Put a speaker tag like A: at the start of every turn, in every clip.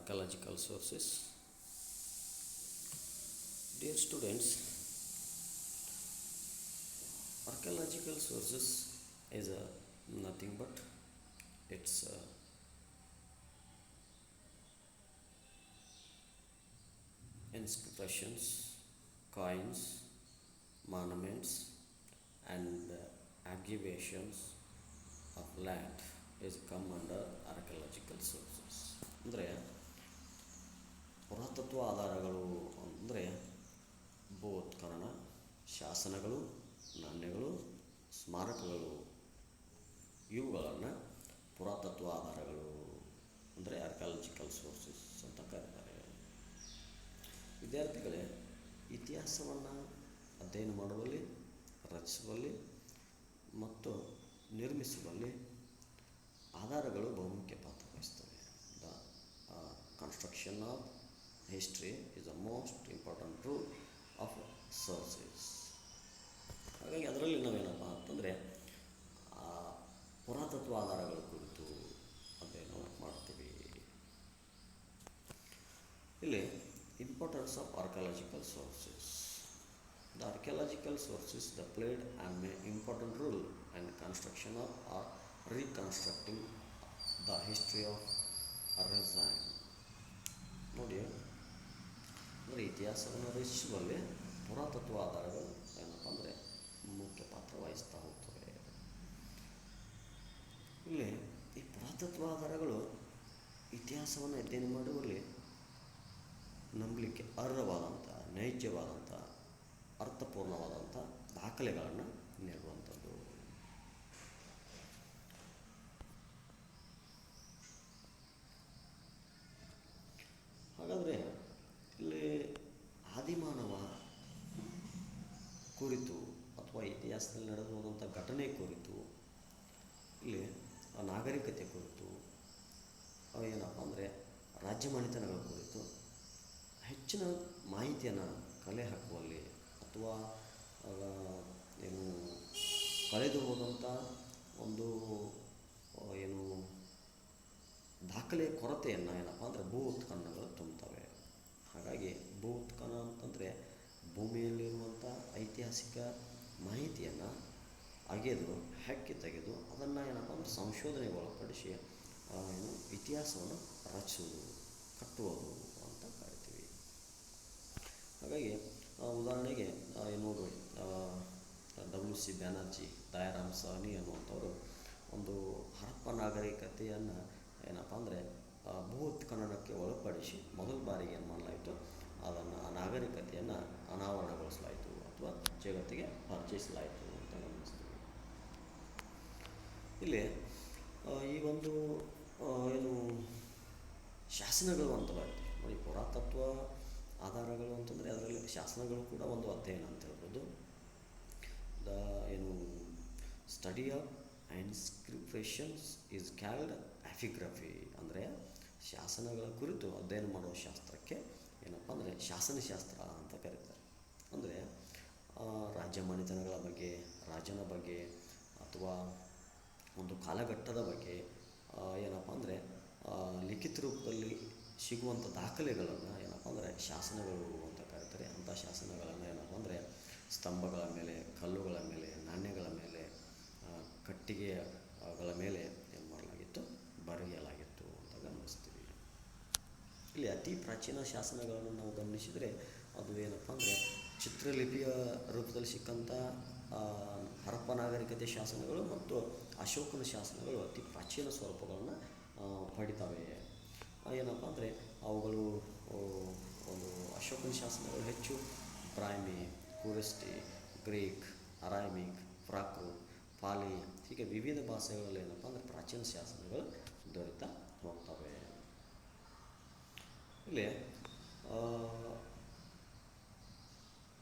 A: archaeological sources. Dear students, archaeological sources is nothing but it's inscriptions, coins, monuments, and excavations of land is come under archaeological sources. ಅಂದರೆ ಪುರಾತತ್ವ ಆಧಾರಗಳು ಅಂದರೆ ಭೂತ್ಖನನ, ಶಾಸನಗಳು, ನಾಣ್ಯಗಳು, ಸ್ಮಾರಕಗಳು ಇವುಗಳನ್ನು ಪುರಾತತ್ವ ಆಧಾರಗಳು ಅಂದರೆ ಆರ್ಕಿಯಾಲಜಿಕಲ್ ಸೋರ್ಸಸ್ ಅಂತ ಕರೀತಾರೆ. ವಿದ್ಯಾರ್ಥಿಗಳೇ, ಇತಿಹಾಸವನ್ನು ಅಧ್ಯಯನ ಮಾಡುವಲ್ಲಿ, ರಚಿಸುವಲ್ಲಿ ಮತ್ತು ನಿರ್ಮಿಸುವಲ್ಲಿ ಆಧಾರಗಳು ಬಹುಮುಖ್ಯ ಪಾತ್ರ ವಹಿಸ್ತವೆ. The construction of history is the most important rule of sources. ಹಾಗಾಗಿ ಅದರಲ್ಲಿ ನಾವೇನಪ್ಪ ಅಂತಂದರೆ ಪುರಾತತ್ವ ಆಧಾರಗಳ ಕುರಿತು ಅಧ್ಯಯನ ಮಾಡ್ತೀವಿ. ಇಲ್ಲಿ importance of archaeological sources. The archaeological sources that played an important role in construction of or reconstructing the history of Arezan. ನೋಡಿ, ಅಂದರೆ ಇತಿಹಾಸವನ್ನು ರಚಿಸುವಲ್ಲಿ ಪುರಾತತ್ವ ಆಧಾರಗಳು ಏನಪ್ಪ ಅಂದರೆ ಮುಖ್ಯ ಪಾತ್ರ ವಹಿಸ್ತಾ ಹೋಗ್ತವೆ. ಇಲ್ಲಿ ಈ ಪುರಾತತ್ವ ಆಧಾರಗಳು ಇತಿಹಾಸವನ್ನು ಅಧ್ಯಯನ ಮಾಡುವಲ್ಲಿ ನಂಬಲಿಕ್ಕೆ ಅರ್ಹವಾದಂಥ, ನೈಜವಾದಂಥ, ಅರ್ಥಪೂರ್ಣವಾದಂಥ ದಾಖಲೆಗಳನ್ನು ನೀಡುವಂಥದ್ದು. ಹಾಗಾದರೆ ಇಲ್ಲಿ ಆದಿಮಾನವ ಕುರಿತು ಅಥವಾ ಇತಿಹಾಸದಲ್ಲಿ ನಡೆದು ಹೋದಂಥ ಘಟನೆ ಕುರಿತು, ಇಲ್ಲಿ ನಾಗರಿಕತೆ ಕುರಿತು, ಏನಪ್ಪ ಅಂದರೆ ರಾಜ್ಯ ಮನೆತನಗಳ ಕುರಿತು ಹೆಚ್ಚಿನ ಮಾಹಿತಿಯನ್ನು ಕಲೆ ಹಾಕುವಲ್ಲಿ ಅಥವಾ ಏನು ಕಳೆದು ಹೋದಂಥ ಒಂದು ಏನು ದಾಖಲೆಯ ಕೊರತೆಯನ್ನು ಏನಪ್ಪ ಅಂದರೆ ಭೂ ಉತ್ಖನನಗಳು ತುಂಬುತ್ತವೆ. ಹಾಗಾಗಿ ಭೂ ಉತ್ಖನನ ಅಂತಂದರೆ ಭೂಮಿಯಲ್ಲಿರುವಂಥ ಐತಿಹಾಸಿಕ ಮಾಹಿತಿಯನ್ನು ಅಗೆದು ಹೆಕ್ಕಿ ತೆಗೆದು ಅದನ್ನು ಏನಪ್ಪ ಅಂದರೆ ಸಂಶೋಧನೆಗೆ ಒಳಪಡಿಸಿ ಏನು ಇತಿಹಾಸವನ್ನು ರಚಿಸುವುದು, ಕಟ್ಟುವುದು ಅಂತ ಕರಿತೀವಿ. ಹಾಗಾಗಿ ಉದಾಹರಣೆಗೆ ನೋಡು, W.C. ಬ್ಯಾನರ್ಜಿ, ದಯಾರಾಮ್ ಸಾಹ್ನಿ ಅನ್ನುವಂಥವರು ಒಂದು ಹರಪ್ಪ ನಾಗರಿಕತೆಯನ್ನು ಏನಪ್ಪ ಅಂದರೆ ಭೂ ಉತ್ಖನನಕ್ಕೆ ಒಳಪಡಿಸಿ ಮೊದಲ ಬಾರಿಗೆ ಏನು ಮಾಡಲಾಯಿತು, ಅದನ್ನು ಆ ನಾಗರಿಕತೆಯನ್ನು ಅನಾವರಣಗೊಳಿಸಲಾಯಿತು ಅಥವಾ ಜಗತ್ತಿಗೆ ಪರಿಚಯಿಸಲಾಯಿತು ಅಂತ ಗಮನಿಸ್ತೀವಿ. ಇಲ್ಲಿ ಈ ಒಂದು ಏನು ಶಾಸನಗಳು ಅಂತ ಬರುತ್ತೆ ನೋಡಿ. ಪುರಾತತ್ವ ಆಧಾರಗಳು ಅಂತಂದರೆ ಅದರಲ್ಲಿ ಶಾಸನಗಳು ಕೂಡ ಒಂದು ಅಧ್ಯಯನ ಅಂತ ಹೇಳ್ಬೋದು. ಏನು study of inscriptions is called epigraphy. ಅಂದರೆ ಶಾಸನಗಳ ಕುರಿತು ಅಧ್ಯಯನ ಮಾಡುವ ಶಾಸ್ತ್ರಕ್ಕೆ ಏನಪ್ಪ ಅಂದರೆ ಶಾಸನಶಾಸ್ತ್ರ ಅಂತ ಕರೀತಾರೆ. ಅಂದರೆ ರಾಜ್ಯ ಮನೆತನಗಳ ಬಗ್ಗೆ, ರಾಜನ ಬಗ್ಗೆ ಅಥವಾ ಒಂದು ಕಾಲಘಟ್ಟದ ಬಗ್ಗೆ ಏನಪ್ಪ ಅಂದರೆ ಲಿಖಿತ ರೂಪದಲ್ಲಿ ಸಿಗುವಂಥ ದಾಖಲೆಗಳನ್ನು ಏನಪ್ಪ ಅಂದರೆ ಶಾಸನಗಳು ಅಂತ ಕರೀತಾರೆ. ಅಂಥ ಶಾಸನಗಳನ್ನು ಏನಪ್ಪ ಅಂದರೆ ಸ್ತಂಭಗಳ ಮೇಲೆ, ಕಲ್ಲುಗಳ ಮೇಲೆ, ನಾಣ್ಯಗಳ ಮೇಲೆ, ಕಟ್ಟಿಗೆಗಳ ಮೇಲೆ ಏನು ಮಾಡಲಾಗಿತ್ತು, ಬರೆಯಲಾಗಿತ್ತು ಅಂತ ಗಮನಿಸ್ತೀವಿ. ಇಲ್ಲಿ ಅತಿ ಪ್ರಾಚೀನ ಶಾಸನಗಳನ್ನು ನಾವು ಗಮನಿಸಿದರೆ ಅದು ಏನಪ್ಪ ಅಂದರೆ ಚಿತ್ರಲಿಪಿಯ ರೂಪದಲ್ಲಿ ಸಿಕ್ಕಂಥ ಹರಪ್ಪ ನಾಗರಿಕತೆ ಶಾಸನಗಳು ಮತ್ತು ಅಶೋಕನ ಶಾಸನಗಳು ಅತಿ ಪ್ರಾಚೀನ ಸ್ವರೂಪಗಳನ್ನು ಪಡಿತವೆ. ಏನಪ್ಪ ಅಂದರೆ ಅವುಗಳು ಒಂದು ಅಶೋಕನ ಶಾಸನಗಳು ಹೆಚ್ಚು ಬ್ರಾಹ್ಮಿ, ಕುರಿಸ್ಟಿ, ಗ್ರೀಕ್, ಅರಾಮಿಕ್, ಪ್ರಾಕೃತ್, ಪಾಲಿ ಹೀಗೆ ವಿವಿಧ ಭಾಷೆಗಳಲ್ಲಿ ಏನಪ್ಪ ಅಂದರೆ ಪ್ರಾಚೀನ ಶಾಸನಗಳು ದೊರೆತಾ ಹೋಗ್ತವೆ. ಇಲ್ಲಿ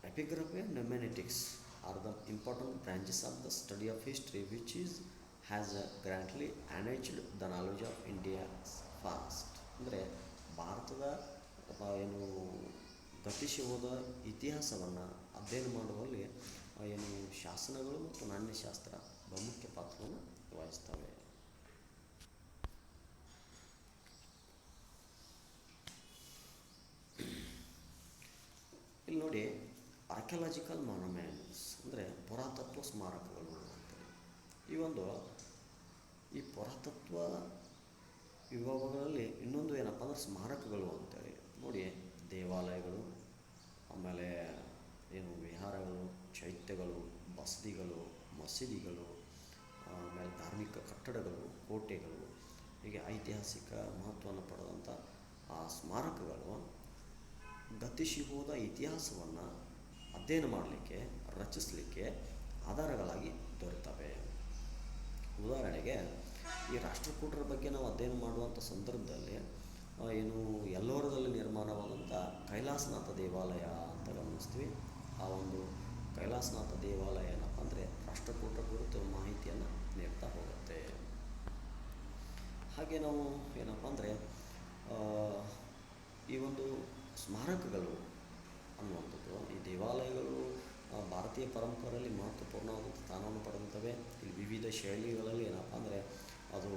A: epigraphy and ನ್ಯೂಮೆನೆಟಿಕ್ಸ್ are the important branches of the study of history which has greatly enriched the knowledge of India's past. ಅಂದರೆ ಭಾರತದ ಏನು ಗತಿಸಿ ಹೋದ ಇತಿಹಾಸವನ್ನು ಅಧ್ಯಯನ ಮಾಡುವಲ್ಲಿ ಏನು ಶಾಸನಗಳು ಮತ್ತು ನಾಣ್ಯಶಾಸ್ತ್ರ ಬಹುಮುಖ್ಯ ಪಾತ್ರವನ್ನು ವಹಿಸ್ತವೆ. ಇಲ್ಲಿ ನೋಡಿ, ಆರ್ಕಿಯಾಲಜಿಕಲ್ ಮಾನ್ಯುಮೆಂಟ್ಸ್ ಅಂದರೆ ಪುರಾತತ್ವ ಸ್ಮಾರಕಗಳು ಅಂತೇಳಿ. ಈ ಒಂದು ಈ ಪುರಾತತ್ವ ವಿಭಾಗಗಳಲ್ಲಿ ಇನ್ನೊಂದು ಏನಪ್ಪ ಅಂದ್ರೆ ಸ್ಮಾರಕಗಳು ಅಂತೇಳಿ. ನೋಡಿ, ದೇವಾಲಯಗಳು, ಆಮೇಲೆ ಏನು ವಿಹಾರಗಳು, ಚೈತ್ಯಗಳು, ಬಸದಿಗಳು, ಮಸೀದಿಗಳು, ಆಮೇಲೆ ಧಾರ್ಮಿಕ ಕಟ್ಟಡಗಳು, ಕೋಟೆಗಳು, ಹೀಗೆ ಐತಿಹಾಸಿಕ ಮಹತ್ವವನ್ನು ಪಡೆದಂಥ ಆ ಸ್ಮಾರಕಗಳು ಗತಿಸಿಹೋದ ಇತಿಹಾಸವನ್ನು ಅಧ್ಯಯನ ಮಾಡಲಿಕ್ಕೆ, ರಚಿಸಲಿಕ್ಕೆ ಆಧಾರಗಳಾಗಿ ದೊರೆತವೆ. ಉದಾಹರಣೆಗೆ, ಈ ರಾಷ್ಟ್ರಕೂಟರ ಬಗ್ಗೆ ನಾವು ಅಧ್ಯಯನ ಮಾಡುವಂಥ ಸಂದರ್ಭದಲ್ಲಿ ಏನು ಎಲ್ಲೋರದಲ್ಲಿ ನಿರ್ಮಾಣವಾದಂಥ ಕೈಲಾಸನಾಥ ದೇವಾಲಯ ಅಂತ ಗಮನಿಸ್ತೀವಿ. ಆ ಒಂದು ಕೈಲಾಸನಾಥ ದೇವಾಲಯ ಏನಪ್ಪ ಅಂದರೆ ರಾಷ್ಟ್ರಕೂಟರ ಕುರಿತು ಮಾಹಿತಿಯನ್ನು ನೀಡ್ತಾ ಹೋಗುತ್ತೆ. ಹಾಗೆ ನಾವು ಏನಪ್ಪ ಅಂದರೆ ಈ ಒಂದು ಸ್ಮಾರಕಗಳು ಅನ್ನುವಂಥದ್ದು, ಈ ದೇವಾಲಯಗಳು ಭಾರತೀಯ ಪರಂಪರೆಯಲ್ಲಿ ಮಹತ್ವಪೂರ್ಣವಾದ ಸ್ಥಾನವನ್ನು ಪಡೆದುತ್ತವೆ. ಇಲ್ಲಿ ವಿವಿಧ ಶೈಲಿಗಳಲ್ಲಿ ಏನಪ್ಪ ಅಂದರೆ ಅದು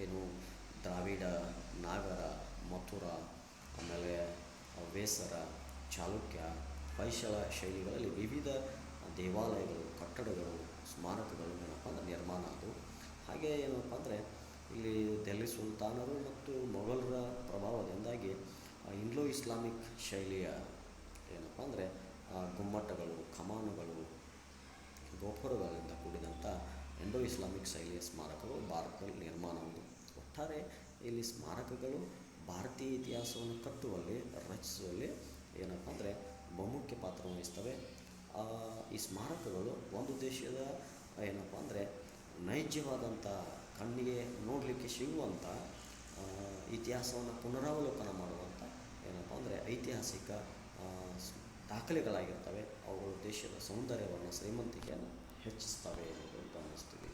A: ಏನು ದ್ರಾವಿಡ, ನಾಗರ, ಮಥುರ, ಆಮೇಲೆ ವೇಸರ, ಚಾಲುಕ್ಯ, ಹೊಯ್ಸಳ ಶೈಲಿಗಳಲ್ಲಿ ವಿವಿಧ ದೇವಾಲಯಗಳು, ಕಟ್ಟಡಗಳು, ಸ್ಮಾರಕಗಳು ಏನಪ್ಪ ಅಂದರೆ ನಿರ್ಮಾಣ ಆದವು. ಹಾಗೆ ಏನಪ್ಪ ಅಂದರೆ ಇಲ್ಲಿ ದೆಹಲಿ ಸುಲ್ತಾನರು ಮತ್ತು ಮೊಘಲರ ಪ್ರಭಾವದಿಂದಾಗಿ ಇಂಡೋ ಇಸ್ಲಾಮಿಕ್ ಶೈಲಿಯ ಏನಪ್ಪ ಅಂದರೆ ಗುಮ್ಮಟಗಳು, ಕಮಾನುಗಳು, ಗೋಪುರಗಳಿಂದ ಕೂಡಿದಂಥ ಇಂಡೋ ಇಸ್ಲಾಮಿಕ್ ಶೈಲಿಯ ಸ್ಮಾರಕಗಳು ಭಾರತದಲ್ಲಿ ನಿರ್ಮಾಣವಾದವು. ಒಟ್ಟಾರೆ ಇಲ್ಲಿ ಸ್ಮಾರಕಗಳು ಭಾರತೀಯ ಇತಿಹಾಸವನ್ನು ಕಟ್ಟುವಲ್ಲಿ, ರಚಿಸುವಲ್ಲಿ ಏನಪ್ಪ ಅಂದರೆ ಬಹುಮುಖ್ಯ ಪಾತ್ರ ವಹಿಸ್ತವೆ. ಈ ಸ್ಮಾರಕಗಳು ಒಂದು ದೇಶದ ಏನಪ್ಪ ಅಂದರೆ ನೈಜವಾದಂಥ ಕಣ್ಣಿಗೆ ನೋಡಲಿಕ್ಕೆ ಸಿಗುವಂಥ ಇತಿಹಾಸವನ್ನು ಪುನರಾವಲೋಕನ ಮಾಡುವಂಥ ಏನಪ್ಪ ಅಂದರೆ ಐತಿಹಾಸಿಕ ದಾಖಲೆಗಳಾಗಿರ್ತವೆ. ಅವುಗಳು ದೇಶದ ಸೌಂದರ್ಯವನ್ನು, ಶ್ರೀಮಂತಿಕೆಯನ್ನು ಹೆಚ್ಚಿಸ್ತವೆ ಎಂದು ಗಮನಿಸ್ತೀವಿ.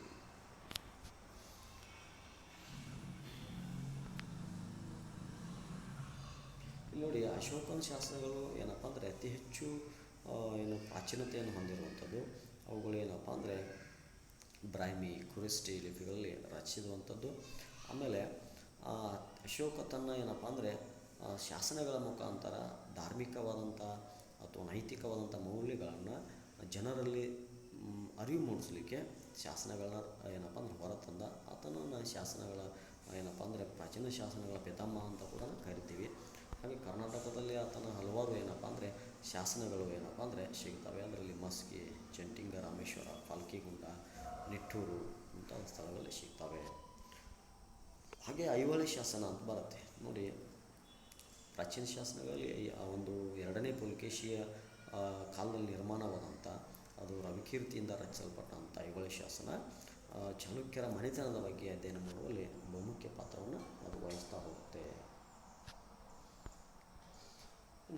A: ಇಲ್ಲಿ ನೋಡಿ, ಅಶೋಕನ ಶಾಸನಗಳು ಏನಪ್ಪ ಅಂದರೆ ಅತಿ ಹೆಚ್ಚು ಏನು ಪ್ರಾಚೀನತೆಯನ್ನು ಹೊಂದಿರುವಂಥದ್ದು. ಅವುಗಳು ಏನಪ್ಪ ಅಂದರೆ ಬ್ರಾಹ್ಮಿ, ಕುರಿಸ್ಟಿ ಲಿಪಿಗಳಲ್ಲಿ ರಚಿಸಿರುವಂಥದ್ದು. ಆಮೇಲೆ ಅಶೋಕ ತನ್ನ ಏನಪ್ಪ ಅಂದರೆ ಶಾಸನಗಳ ಮುಖಾಂತರ ಧಾರ್ಮಿಕವಾದಂಥ ಅಥವಾ ನೈತಿಕವಾದಂಥ ಮೌಲ್ಯಗಳನ್ನು ಜನರಲ್ಲಿ ಅರಿವು ಮೂಡಿಸಲಿಕ್ಕೆ ಶಾಸನಗಳನ್ನ ಏನಪ್ಪ ಅಂದ್ರೆ ಹೊರತಂದ. ಆತನನ್ನು ಶಾಸನಗಳ ಏನಪ್ಪ ಅಂದರೆ ಪ್ರಾಚೀನ ಶಾಸನಗಳ ಪಿತಾಮಹ ಅಂತ ಕೂಡ ಕರಿತೀವಿ. ಹಾಗೆ ಕರ್ನಾಟಕದಲ್ಲಿ ಆತನ ಹಲವಾರು ಏನಪ್ಪ ಅಂದರೆ ಶಾಸನಗಳು ಏನಪ್ಪ ಅಂದರೆ ಸಿಗ್ತವೆ. ಅದರಲ್ಲಿ ಮಸ್ಕಿ, ಜಂಟಿಂಗ ರಾಮೇಶ್ವರ, ಪಾಲ್ಕಿಗುಂಡ, ನಿಟ್ಟೂರು ಮುಂತಾದ ಸ್ಥಳಗಳಲ್ಲಿ ಸಿಗ್ತವೆ. ಹಾಗೆ ಐಹೊಳೆ ಶಾಸನ ಅಂತ ಬರುತ್ತೆ ನೋಡಿ. ಪ್ರಾಚೀನ ಶಾಸನಗಳಲ್ಲಿ ಆ ಒಂದು 2ನೇ ಪುಲಕೇಶಿಯ ಕಾಲದಲ್ಲಿ ನಿರ್ಮಾಣವಾದಂಥ, ಅದು ರವಿಕೀರ್ತಿಯಿಂದ ರಚಿಸಲ್ಪಟ್ಟಂಥ ಐಹೊಳೆ ಶಾಸನ ಚಾಲುಕ್ಯರ ಮನೆತನದ ಬಗ್ಗೆ ಅಧ್ಯಯನ ಮಾಡುವಲ್ಲಿ ಬಹುಮುಖ್ಯ ಪಾತ್ರವನ್ನು ಅದು ವಹಿಸ್ತಾ ಹೋಗುತ್ತೆ.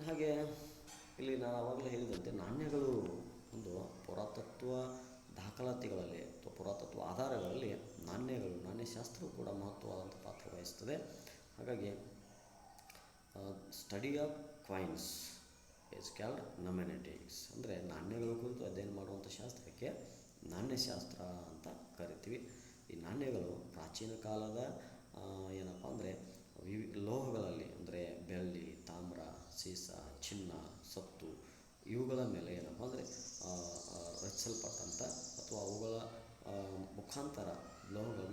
A: ಹಾಗೆ ಇಲ್ಲಿ ನಾನು ಆವಾಗಲೇ ಹೇಳಿದಂತೆ ನಾಣ್ಯಗಳು ಒಂದು ಪುರಾತತ್ವ ದಾಖಲಾತಿಗಳಲ್ಲಿ ಅಥವಾ ಪುರಾತತ್ವ ಆಧಾರಗಳಲ್ಲಿ ನಾಣ್ಯಶಾಸ್ತ್ರವು ಕೂಡ ಮಹತ್ವವಾದಂಥ ಪಾತ್ರ ವಹಿಸ್ತದೆ. ಹಾಗಾಗಿ ಸ್ಟಡಿ ಆಫ್ ಕಾಯಿನ್ಸ್ ಇಸ್ ಕ್ಯಾಲ್ಡ್ ನೊಮೆನೆಟಿಕ್ಸ್ ಅಂದರೆ ನಾಣ್ಯಗಳ ಕುರಿತು ಅಧ್ಯಯನ ಮಾಡುವಂಥ ಶಾಸ್ತ್ರಕ್ಕೆ ನಾಣ್ಯಶಾಸ್ತ್ರ ಅಂತ ಕರಿತೀವಿ. ಈ ನಾಣ್ಯಗಳು ಪ್ರಾಚೀನ ಕಾಲದ ಏನಪ್ಪ ಅಂದರೆ ಲೋಹಗಳಲ್ಲಿ ಅಂದರೆ ಬೆಳ್ಳಿ, ತಾಮ್ರ, ಸೀಸ, ಚಿನ್ನ, ಸತ್ತು ಇವುಗಳ ಮೇಲೆ ಏನಪ್ಪ ಅಂದರೆ ರಚಿಸಲ್ಪಟ್ಟಂಥ ಅಥವಾ ಅವುಗಳ ಮುಖಾಂತರ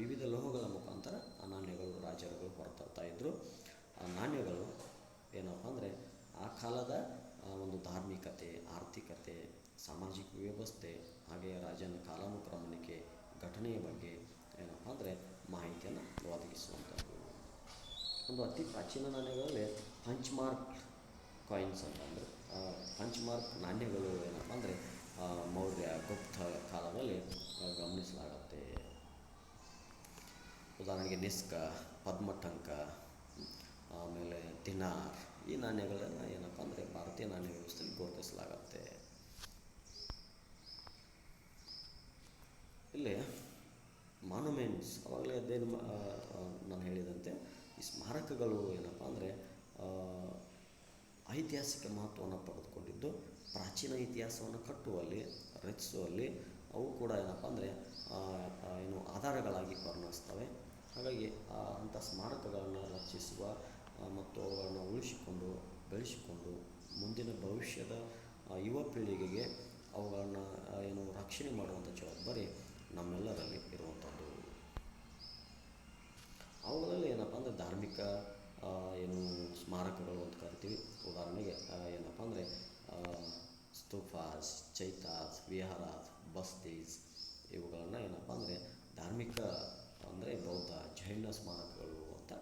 A: ವಿವಿಧ ಲೋಹಗಳ ಮುಖಾಂತರ ಆ ನಾಣ್ಯಗಳು ರಾಜರುಗಳು ಹೊರತರ್ತಾಯಿದ್ರು. ಆ ನಾಣ್ಯಗಳು ಏನಪ್ಪ ಅಂದರೆ ಆ ಕಾಲದ ಒಂದು ಧಾರ್ಮಿಕತೆ, ಆರ್ಥಿಕತೆ, ಸಾಮಾಜಿಕ ವ್ಯವಸ್ಥೆ, ಹಾಗೆಯೇ ರಾಜನ ಕಾಲಾನುಕ್ರಮಣಿಕೆ, ಘಟನೆಯ ಬಗ್ಗೆ ಏನಪ್ಪ ಅಂದರೆ ಮಾಹಿತಿಯನ್ನು ಒದಗಿಸುವಂಥದ್ದು. ಒಂದು ಅತಿ ಪ್ರಾಚೀನ ನಾಣ್ಯಗಳಲ್ಲಿ ಪಂಚ್ ಮಾರ್ಕ್ ಕಾಯಿನ್ಸ್ ಅಂತಂದರೆ ಪಂಚ್ ಮಾರ್ಕ್ ನಾಣ್ಯಗಳು ಏನಪ್ಪ ಅಂದರೆ ಮೌರ್ಯ, ಗುಪ್ತ ಕಾಲದಲ್ಲಿ ಗಮನಿಸಲಾಗುತ್ತೆ. ಉದಾಹರಣೆಗೆ ನಿಸ್ಕ, ಪದ್ಮಟಂಕ, ಆಮೇಲೆ ದಿನಾರ್ ಈ ನಾಣ್ಯಗಳನ್ನು ಏನಪ್ಪ ಅಂದರೆ ಭಾರತೀಯ ನಾಣ್ಯ ವ್ಯವಸ್ಥೆಯಲ್ಲಿ ಗುರುತಿಸಲಾಗುತ್ತೆ. ಇಲ್ಲಿ ಮಾನ್ಯುಮೆಂಟ್ಸ್ ಆವಾಗಲೇ ಅಧ್ಯಯನ ನಾನು ಹೇಳಿದಂತೆ ಈ ಸ್ಮಾರಕಗಳು ಏನಪ್ಪ ಅಂದರೆ ಐತಿಹಾಸಿಕ ಮಹತ್ವವನ್ನು ಪಡೆದುಕೊಂಡಿದ್ದು ಪ್ರಾಚೀನ ಇತಿಹಾಸವನ್ನು ಕಟ್ಟುವಲ್ಲಿ, ರಚಿಸುವಲ್ಲಿ ಅವು ಕೂಡ ಏನಪ್ಪ ಅಂದರೆ ಏನು ಆಧಾರಗಳಾಗಿ ಪರಿಣಮಿಸ್ತವೆ. ಹಾಗಾಗಿ ಅಂಥ ಸ್ಮಾರಕಗಳನ್ನು ರಚಿಸುವ ಮತ್ತು ಅವುಗಳನ್ನು ಉಳಿಸಿಕೊಂಡು, ಬೆಳೆಸಿಕೊಂಡು ಮುಂದಿನ ಭವಿಷ್ಯದ ಯುವ ಪೀಳಿಗೆಗೆ ಅವುಗಳನ್ನು ಏನು ರಕ್ಷಣೆ ಮಾಡುವಂಥ ಜವಾಬ್ದಾರಿ ನಮ್ಮೆಲ್ಲರಲ್ಲಿ ಇರುವಂಥದ್ದು. ಅವುಗಳಲ್ಲಿ ಏನಪ್ಪ ಅಂದರೆ ಧಾರ್ಮಿಕ ಏನು ಸ್ಮಾರಕಗಳು ಅಂತ ಕರಿತೀವಿ. ಉದಾಹರಣೆಗೆ ಏನಪ್ಪ ಅಂದರೆ ಸ್ತೂಪಾಸ್, ಚೈತಾಸ್, ವಿಹಾರಾಸ್, ಬಸ್ತೀಸ್, ಇವುಗಳನ್ನು ಏನಪ್ಪ ಅಂದರೆ ಧಾರ್ಮಿಕ ಅಂದರೆ ಬೌದ್ಧ ಜೈನ ಸ್ಮಾರಕಗಳು ಅಂತ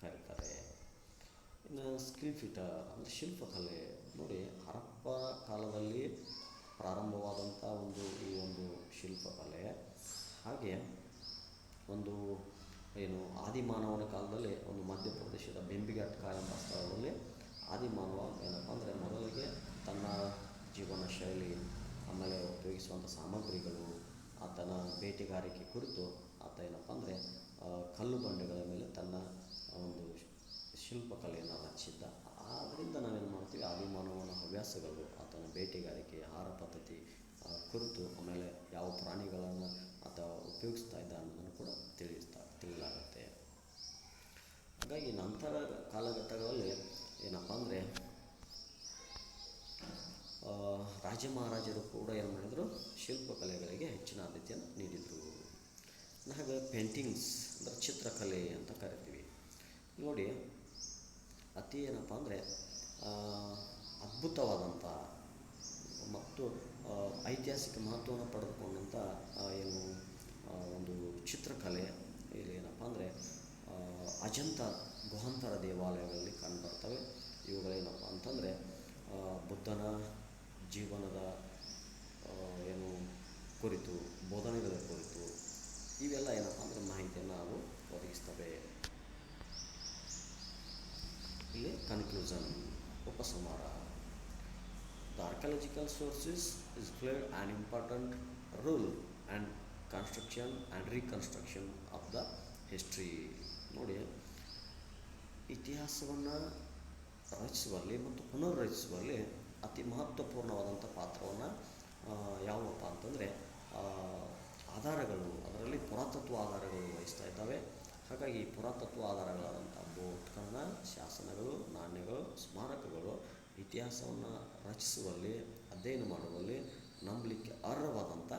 A: ಕರೀತಾರೆ. ಇನ್ನು ಸ್ಕಿಲ್ಫಿಟ ಅಂದರೆ ಶಿಲ್ಪಕಲೆ ನೋಡಿ, ಹರಪ್ಪ ಕಾಲದಲ್ಲಿ ಪ್ರಾರಂಭವಾದಂಥ ಈ ಒಂದು ಶಿಲ್ಪಕಲೆ, ಹಾಗೆ ಒಂದು ಏನು ಆದಿಮಾನವನ ಕಾಲದಲ್ಲಿ ಒಂದು ಮಧ್ಯಪ್ರದೇಶದ ಬೆಂಬಿಘಟ್ಟ ಎಂಬ ಸ್ಥಳದಲ್ಲಿ ಆದಿಮಾನವ ಏನಪ್ಪ ಅಂದರೆ ಮೊದಲಿಗೆ ತನ್ನ ಜೀವನ ಶೈಲಿ, ಆಮೇಲೆ ಉಪಯೋಗಿಸುವಂಥ ಸಾಮಗ್ರಿಗಳು, ಆತನ ಬೇಟೆಗಾರಿಕೆ ಕುರಿತು ಆತ ಏನಪ್ಪ ಅಂದರೆ ಕಲ್ಲು ಬಂಡೆಗಳ ಮೇಲೆ ತನ್ನ ಒಂದು ಶಿಲ್ಪಕಲೆಯನ್ನು ರಚಿಸಿದ್ದ. ಆದ್ದರಿಂದ ನಾವೇನು ಮಾಡ್ತೀವಿ, ಆದಿಮಾನವನ ಹವ್ಯಾಸಗಳು, ಆತನ ಬೇಟೆಗಾರಿಕೆ, ಆಹಾರ ಪದ್ಧತಿ ಕುರಿತು, ಆಮೇಲೆ ಯಾವ ಪ್ರಾಣಿಗಳನ್ನು ಆತ ಉಪಯೋಗಿಸ್ತಾ ಇದ್ದ ಅನ್ನೋದನ್ನು ಕೂಡ ತಿಳಿಯಲಾಗುತ್ತೆ. ಹಾಗಾಗಿ ನಂತರ ಕಾಲಘಟ್ಟಗಳಲ್ಲಿ ಏನಪ್ಪ ಅಂದರೆ ರಾಜ ಮಹಾರಾಜರು ಕೂಡ ಏನು ಮಾಡಿದರು, ಶಿಲ್ಪಕಲೆಗಳಿಗೆ ಹೆಚ್ಚಿನ ಆದ್ಯತೆಯನ್ನು ನೀಡಿದರು. ಹಾಗೆ ಪೇಂಟಿಂಗ್ಸ್ ಅಂದರೆ ಚಿತ್ರಕಲೆ ಅಂತ ಕರಿತೀವಿ. ನೋಡಿ, ಅತಿ ಏನಪ್ಪ ಅಂದರೆ ಅದ್ಭುತವಾದಂಥ ಮತ್ತು ಐತಿಹಾಸಿಕ ಮಹತ್ವವನ್ನು ಪಡೆದುಕೊಂಡಂಥ ಏನು ಒಂದು ಚಿತ್ರಕಲೆ ಇಲ್ಲಿ ಏನಪ್ಪ ಅಂದರೆ ಅಜಂತ ಗುಹಾಂತರ ದೇವಾಲಯಗಳಲ್ಲಿ ಕಂಡುಬರ್ತವೆ. ಇವುಗಳೇನಪ್ಪ ಅಂತಂದರೆ ಬುದ್ಧನ ಜೀವನದ ಏನು ಕುರಿತು, ಬೋಧನೆಗಳ ಕುರಿತು ಇವೆಲ್ಲ ಏನಪ್ಪ ಅಂದರೆ ಮಾಹಿತಿಯನ್ನು ನಾವು ಒದಗಿಸ್ತವೆ. ಇಲ್ಲಿ ಕನ್ಕ್ಲೂಷನ್, ಉಪಸಂಹಾರ. The archaeological sources is played an important role and construction and reconstruction of the history. ನೋಡಿ, ಇತಿಹಾಸವನ್ನು ರಚಿಸುವಲ್ಲಿ ಮತ್ತು ಪುನರ್ರಚಿಸುವಲ್ಲಿ ಅತಿ ಮಹತ್ವಪೂರ್ಣವಾದಂಥ ಪಾತ್ರವನ್ನು ಯಾವುವಪ್ಪ ಅಂತಂದರೆ ಆಧಾರಗಳು, ಅದರಲ್ಲಿ ಪುರಾತತ್ವ ಆಧಾರಗಳು ವಹಿಸ್ತಾ ಇದ್ದಾವೆ. ಹಾಗಾಗಿ ಪುರಾತತ್ವ ಆಧಾರಗಳಾದಂಥ ಬೋಟ್ಕಣ, ಶಾಸನಗಳು, ನಾಣ್ಯಗಳು, ಸ್ಮಾರಕಗಳು ಇತಿಹಾಸವನ್ನು ರಚಿಸುವಲ್ಲಿ, ಅಧ್ಯಯನ ಮಾಡುವಲ್ಲಿ ನಂಬಲಿಕ್ಕೆ ಅರ್ಹವಾದಂಥ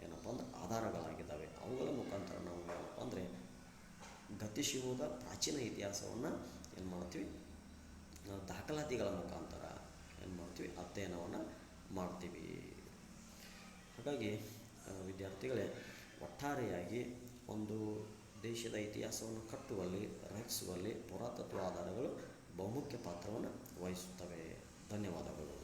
A: ಏನಪ್ಪ ಅಂದರೆ ಆಧಾರಗಳಾಗಿದ್ದಾವೆ. ಅವುಗಳ ಮುಖಾಂತರ ನಾವು ಏನಪ್ಪ ಅಂದರೆ ಗತಿಶೀಲವಾದ ಪ್ರಾಚೀನ ಇತಿಹಾಸವನ್ನು ಏನು ಮಾಡ್ತೀವಿ, ದಾಖಲಾತಿಗಳ ಮುಖಾಂತರ ಏನು ಮಾಡ್ತೀವಿ, ಅಧ್ಯಯನವನ್ನು ಮಾಡ್ತೀವಿ. ಹಾಗಾಗಿ ವಿದ್ಯಾರ್ಥಿಗಳೇ, ಒಟ್ಟಾರೆಯಾಗಿ ಒಂದು ದೇಶದ ಇತಿಹಾಸವನ್ನು ಕಟ್ಟುವಲ್ಲಿ, ರಚಿಸುವಲ್ಲಿ ಪುರಾತತ್ವ ಆಧಾರಗಳು ಬಹುಮುಖ್ಯ ಪಾತ್ರವನ್ನು ವಹಿಸುತ್ತವೆ. ಧನ್ಯವಾದಗಳು.